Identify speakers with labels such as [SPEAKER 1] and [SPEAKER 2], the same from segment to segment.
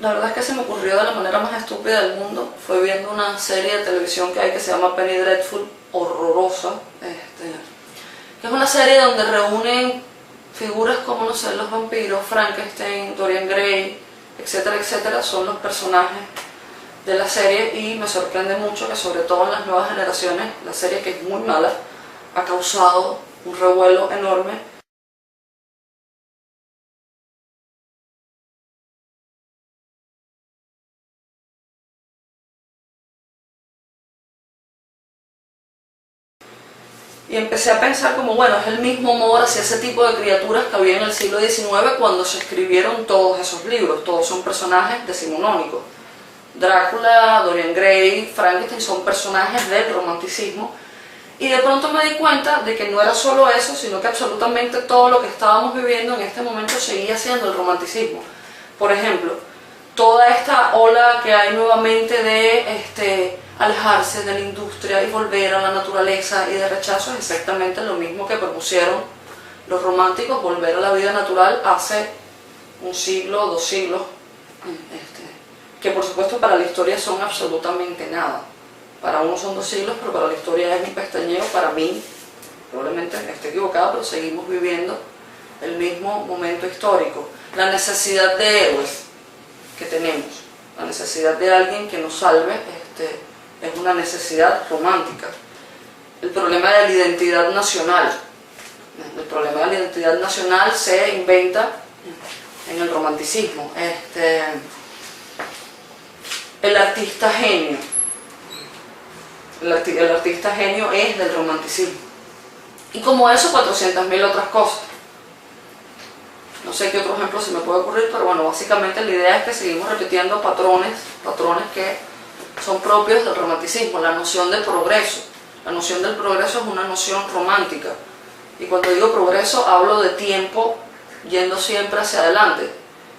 [SPEAKER 1] La verdad es que se me ocurrió de la manera más estúpida del mundo. Fue viendo una serie de televisión que hay que se llama Penny Dreadful, horrorosa, que es una serie donde reúnen figuras como, no sé, los vampiros, Frankenstein, Dorian Gray, etcétera, etcétera. Son los personajes de la serie y me sorprende mucho que sobre todo en las nuevas generaciones, la serie, que es muy mala, ha causado un revuelo enorme. Y empecé a pensar como, bueno, es el mismo humor hacia ese tipo de criaturas que había en el siglo XIX cuando se escribieron todos esos libros. Todos son personajes decimonónicos. Drácula, Dorian Gray, Frankenstein son personajes del romanticismo. Y de pronto me di cuenta de que no era solo eso, sino que absolutamente todo lo que estábamos viviendo en este momento seguía siendo el romanticismo. Por ejemplo, toda esta ola que hay nuevamente de alejarse de la industria y volver a la naturaleza y de rechazo es exactamente lo mismo que propusieron los románticos, volver a la vida natural hace un siglo, 2 siglos, que por supuesto para la historia son absolutamente nada. Para uno son 2 siglos, pero para la historia es un pestañeo. Para mí, probablemente esté equivocado, pero seguimos viviendo el mismo momento histórico. La necesidad de héroes que tenemos, la necesidad de alguien que nos salve, es una necesidad romántica. El problema de la identidad nacional. El problema de la identidad nacional se inventa en el romanticismo. El artista genio. El artista genio es del romanticismo. Y como eso, 400.000 otras cosas. No sé qué otro ejemplo se me puede ocurrir, pero bueno, básicamente la idea es que seguimos repitiendo patrones que son propios del romanticismo. La noción de progreso. La noción del progreso es una noción romántica. Y cuando digo progreso, hablo de tiempo yendo siempre hacia adelante.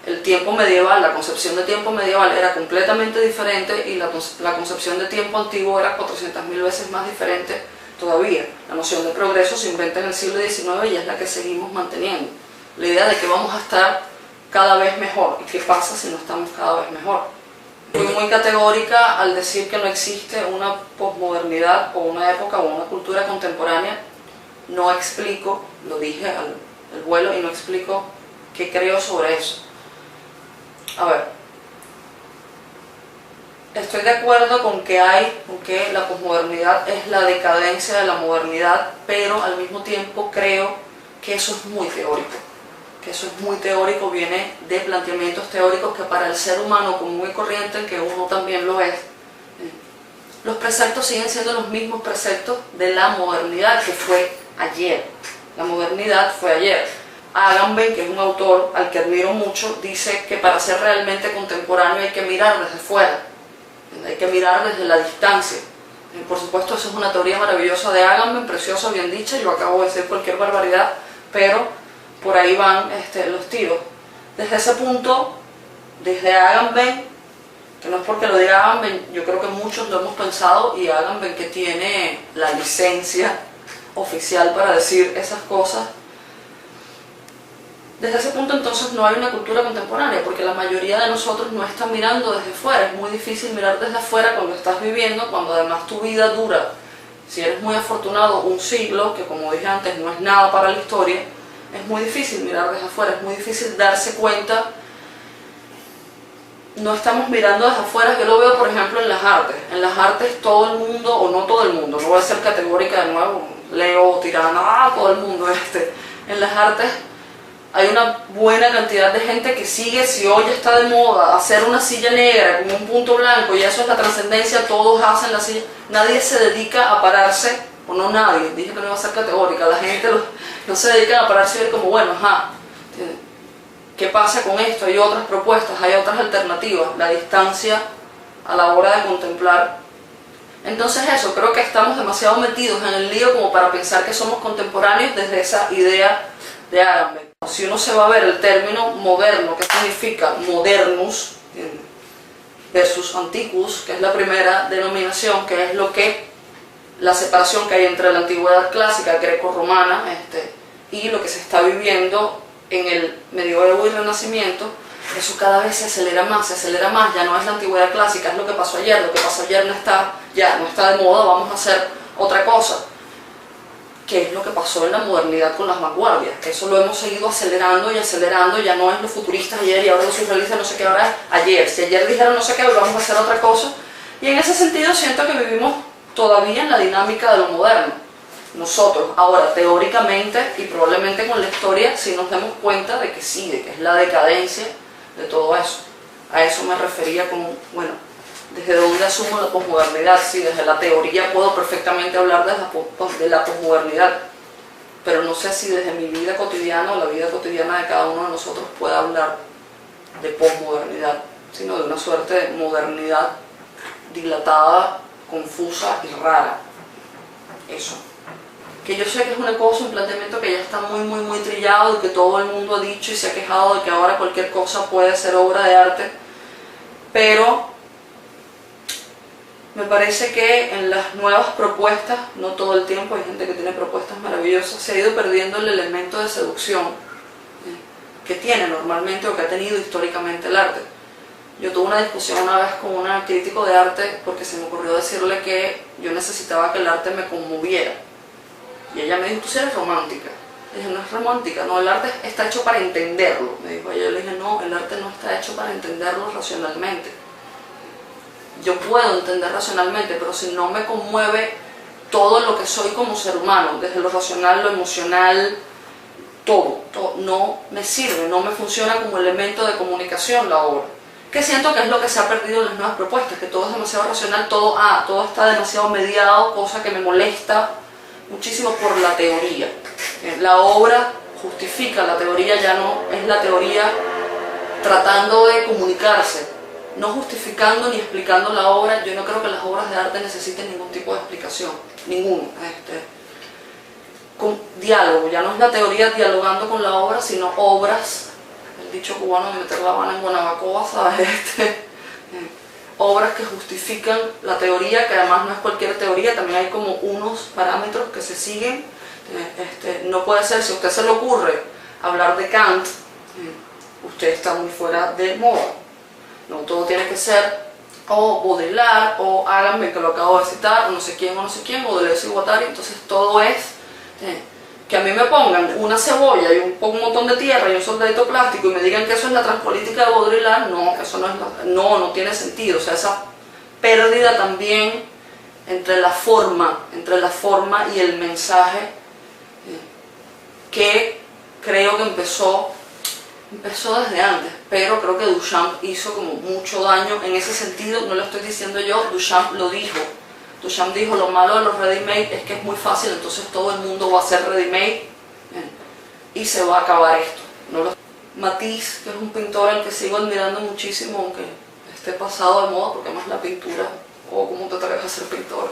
[SPEAKER 1] El tiempo medieval, la concepción de tiempo medieval era completamente diferente y la concepción de tiempo antiguo era 400.000 veces más diferente todavía. La noción de progreso se inventa en el siglo XIX y es la que seguimos manteniendo. La idea de que vamos a estar cada vez mejor. ¿Y qué pasa si no estamos cada vez mejor? Fui muy categórica al decir que no existe una posmodernidad o una época o una cultura contemporánea. No explico, lo dije al vuelo, y no explico qué creo sobre eso. A ver, estoy de acuerdo con que la posmodernidad es la decadencia de la modernidad, pero al mismo tiempo creo que eso es muy teórico. Viene de planteamientos teóricos que para el ser humano común y corriente, que uno también lo es, los preceptos siguen siendo los mismos preceptos de la modernidad, que fue ayer. La modernidad fue ayer. Agamben, que es un autor al que admiro mucho, dice que para ser realmente contemporáneo hay que mirar desde fuera, hay que mirar desde la distancia. Por supuesto, eso es una teoría maravillosa de Agamben, preciosa, bien dicha. Yo acabo de decir cualquier barbaridad, pero por ahí van los tiros. Desde ese punto, desde Agamben, que no es porque lo diga Agamben, yo creo que muchos lo hemos pensado, y Agamben, que tiene la licencia oficial para decir esas cosas, desde ese punto entonces no hay una cultura contemporánea, porque la mayoría de nosotros no están mirando desde fuera. Es muy difícil mirar desde afuera cuando estás viviendo, cuando además tu vida dura, si eres muy afortunado, un siglo, que como dije antes no es nada para la historia. Es muy difícil mirar desde afuera, es muy difícil darse cuenta. No estamos mirando desde afuera. Yo lo veo, por ejemplo, en las artes. En las artes todo el mundo, o no todo el mundo, no voy a ser categórica de nuevo, Leo, Tirana, todo el mundo. En las artes hay una buena cantidad de gente que sigue, si hoy está de moda hacer una silla negra con un punto blanco y eso es la trascendencia, todos hacen la silla. Nadie se dedica a pararse, o no nadie, dije que no iba a ser categórica, la gente no se dedica a pararse y ver como, bueno, ¿qué pasa con esto? Hay otras propuestas, hay otras alternativas, la distancia a la hora de contemplar. Entonces eso, creo que estamos demasiado metidos en el lío como para pensar que somos contemporáneos desde esa idea de Agamben. Si uno se va a ver el término moderno, que significa modernus versus antiquus, que es la primera denominación, que es la separación que hay entre la antigüedad clásica greco-romana y lo que se está viviendo en el medioevo y renacimiento, eso cada vez se acelera más, ya no es la antigüedad clásica, es lo que pasó ayer no está, ya no está de moda, vamos a hacer otra cosa. ¿Qué es lo que pasó en la modernidad con las vanguardias? Eso lo hemos seguido acelerando y acelerando, ya no es los futuristas ayer y ahora los surrealistas no sé qué, ahora es ayer. Si ayer dijeron no sé qué, hoy vamos a hacer otra cosa. Y en ese sentido siento que vivimos todavía en la dinámica de lo moderno. Nosotros, ahora, teóricamente y probablemente con la historia, sí nos damos cuenta de que sí, de que es la decadencia de todo eso. A eso me refería con, bueno, desde dónde asumo la posmodernidad. Sí, desde la teoría puedo perfectamente hablar de la posmodernidad, pero no sé si desde mi vida cotidiana o la vida cotidiana de cada uno de nosotros pueda hablar de posmodernidad, sino de una suerte de modernidad dilatada, confusa y rara. Eso. Que yo sé que es una cosa, un planteamiento que ya está muy trillado y que todo el mundo ha dicho y se ha quejado de que ahora cualquier cosa puede ser obra de arte, pero me parece que en las nuevas propuestas, no todo el tiempo, hay gente que tiene propuestas maravillosas, se ha ido perdiendo el elemento de seducción que tiene normalmente o que ha tenido históricamente el arte. Yo tuve una discusión una vez con una crítico de arte porque se me ocurrió decirle que yo necesitaba que el arte me conmoviera. Y ella me dijo, tú sí eres romántica. Le dije, no es romántica, no, el arte está hecho para entenderlo. Me dijo, yo le dije, no, el arte no está hecho para entenderlo racionalmente. Yo puedo entender racionalmente, pero si no me conmueve todo lo que soy como ser humano, desde lo racional, lo emocional, todo no me sirve, no me funciona como elemento de comunicación la obra. Que siento que es lo que se ha perdido en las nuevas propuestas, que todo es demasiado racional, todo está demasiado mediado, cosa que me molesta muchísimo por la teoría. La obra justifica la teoría, ya no es la teoría tratando de comunicarse, no justificando ni explicando la obra. Yo no creo que las obras de arte necesiten ningún tipo de explicación, ninguno. Con diálogo, ya no es la teoría dialogando con la obra, sino obras, el dicho cubano de meter la mano en Guanabacoa, ¿sabes? Obras que justifican la teoría, que además no es cualquier teoría, también hay como unos parámetros que se siguen. No puede ser, si a usted se le ocurre hablar de Kant, usted está muy fuera de moda. No todo tiene que ser o Baudelaire, o háganme que lo acabo de citar, o no sé quién, o Deleuze y Guattari. Entonces todo es que a mí me pongan una cebolla y un montón de tierra y un soldadito plástico y me digan que eso es la transpolítica de Baudelaire. No, que eso no es no tiene sentido. O sea, esa pérdida también entre la forma y el mensaje, que creo que empezó desde antes, pero creo que Duchamp hizo como mucho daño en ese sentido. No lo estoy diciendo yo, Duchamp lo dijo. Duchamp dijo, lo malo de los ready-made es que es muy fácil, entonces todo el mundo va a hacer ready-made y se va a acabar esto. Matisse, que es un pintor al que sigo admirando muchísimo, aunque esté pasado de moda, porque además la pintura, ¿cómo te atreves a ser pintor?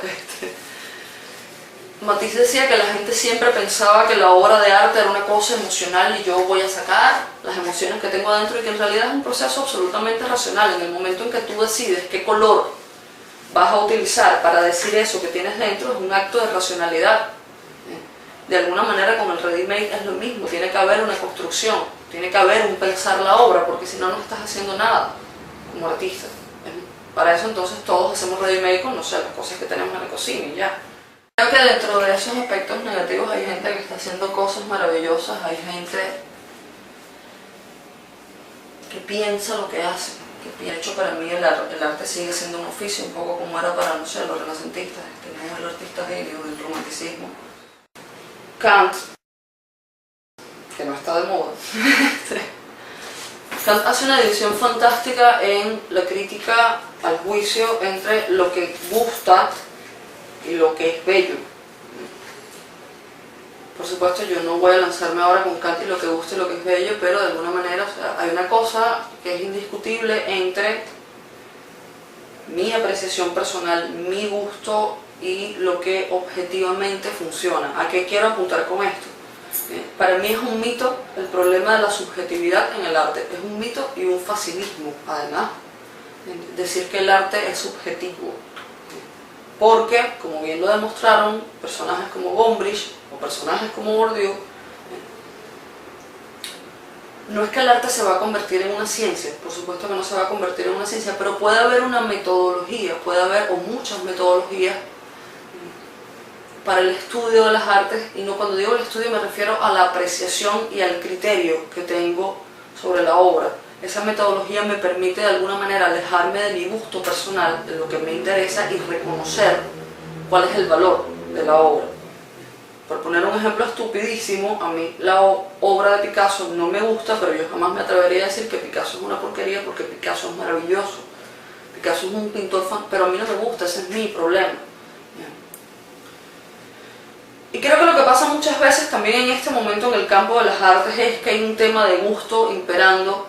[SPEAKER 1] Matisse decía que la gente siempre pensaba que la obra de arte era una cosa emocional y yo voy a sacar las emociones que tengo adentro, y que en realidad es un proceso absolutamente racional. En el momento en que tú decides qué color vas a utilizar para decir eso que tienes dentro, es un acto de racionalidad. De alguna manera con el ready-made es lo mismo, tiene que haber una construcción, tiene que haber un pensar la obra, porque si no, no estás haciendo nada como artista. Para eso entonces todos hacemos ready-made con, no sé, las cosas que tenemos en la cocina y ya. Creo que dentro de esos aspectos negativos hay gente que está haciendo cosas maravillosas, hay gente que piensa lo que hace. Que de hecho para mí el arte sigue siendo un oficio, un poco como era para, no sé, los renacentistas, tenemos el artista genio del romanticismo. Kant, que no está de moda. Kant hace una división fantástica en la crítica al juicio entre lo que gusta y lo que es bello. Por supuesto, yo no voy a lanzarme ahora con Kant y lo que gusta y lo que es bello, pero de alguna manera, o sea, hay una cosa que es indiscutible entre mi apreciación personal, mi gusto y lo que objetivamente funciona. ¿A qué quiero apuntar con esto? Para mí es un mito el problema de la subjetividad en el arte. Es un mito y un facilismo, además. Decir que el arte es subjetivo. Porque, como bien lo demostraron personajes como Gombrich o personajes como Bourdieu, no es que el arte se va a convertir en una ciencia, por supuesto que no se va a convertir en una ciencia, pero puede haber una metodología, puede haber o muchas metodologías para el estudio de las artes, y no, cuando digo el estudio me refiero a la apreciación y al criterio que tengo sobre la obra. Esa metodología me permite de alguna manera alejarme de mi gusto personal, de lo que me interesa, y reconocer cuál es el valor de la obra. Por poner un ejemplo estupidísimo, a mí la obra de Picasso no me gusta, pero yo jamás me atrevería a decir que Picasso es una porquería, porque Picasso es maravilloso. Picasso es un pintor fan, pero a mí no me gusta, ese es mi problema. Y creo que lo que pasa muchas veces también en este momento en el campo de las artes es que hay un tema de gusto imperando,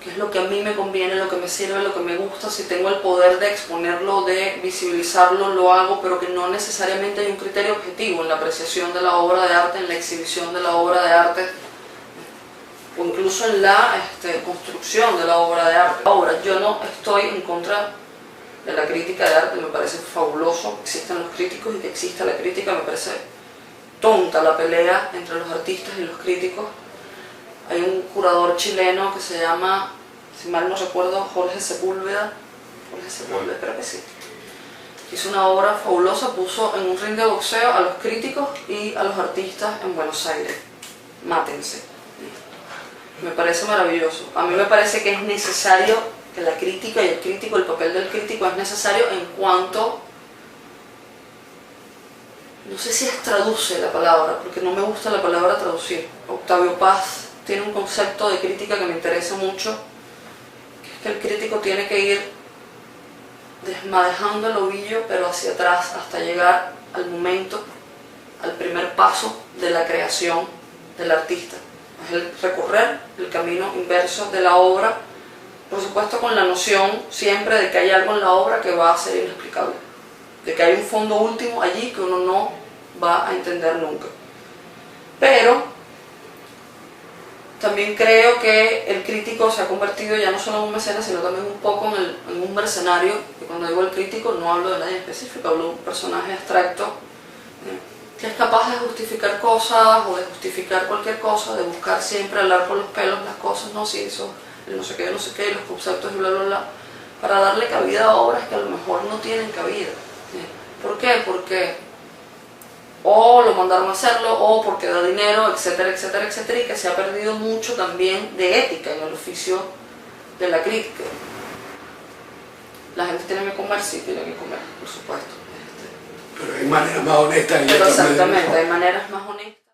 [SPEAKER 1] que es lo que a mí me conviene, lo que me sirve, lo que me gusta. Si tengo el poder de exponerlo, de visibilizarlo, lo hago, pero que no necesariamente hay un criterio objetivo en la apreciación de la obra de arte, en la exhibición de la obra de arte, o incluso en la construcción de la obra de arte. Ahora, yo no estoy en contra de la crítica de arte, me parece fabuloso que existan los críticos y que exista la crítica. Me parece tonta la pelea entre los artistas y los críticos. Hay un curador chileno que se llama, si mal no recuerdo, Jorge Sepúlveda, creo que sí. Hizo una obra fabulosa, puso en un ring de boxeo a los críticos y a los artistas en Buenos Aires. Mátense. Me parece maravilloso. A mí me parece que es necesario que la crítica y el crítico, el papel del crítico es necesario en cuanto, no sé si es traduce la palabra, porque no me gusta la palabra traducir. Octavio Paz tiene un concepto de crítica que me interesa mucho, que es que el crítico tiene que ir desmadejando el ovillo, pero hacia atrás, hasta llegar al momento, al primer paso de la creación del artista. Es el recorrer el camino inverso de la obra, por supuesto con la noción siempre de que hay algo en la obra que va a ser inexplicable, de que hay un fondo último allí que uno no va a entender nunca. Pero también creo que el crítico se ha convertido ya no solo en un mecenas, sino también un poco en un mercenario. Y cuando digo el crítico no hablo de nadie específico, hablo de un personaje abstracto que es capaz de justificar cosas o de justificar cualquier cosa, de buscar siempre hablar por los pelos las cosas, no, sí, eso, el no sé qué, los conceptos y bla, bla, bla, para darle cabida a obras que a lo mejor no tienen cabida. ¿Por qué? Porque o lo mandaron a hacerlo, o porque da dinero, etcétera, etcétera, etcétera, y que se ha perdido mucho también de ética en el oficio de la crítica. La gente tiene que comer, sí, tiene que comer, por supuesto.
[SPEAKER 2] Pero hay maneras más honestas y
[SPEAKER 1] pero
[SPEAKER 2] otras
[SPEAKER 1] exactamente, hay maneras más honestas.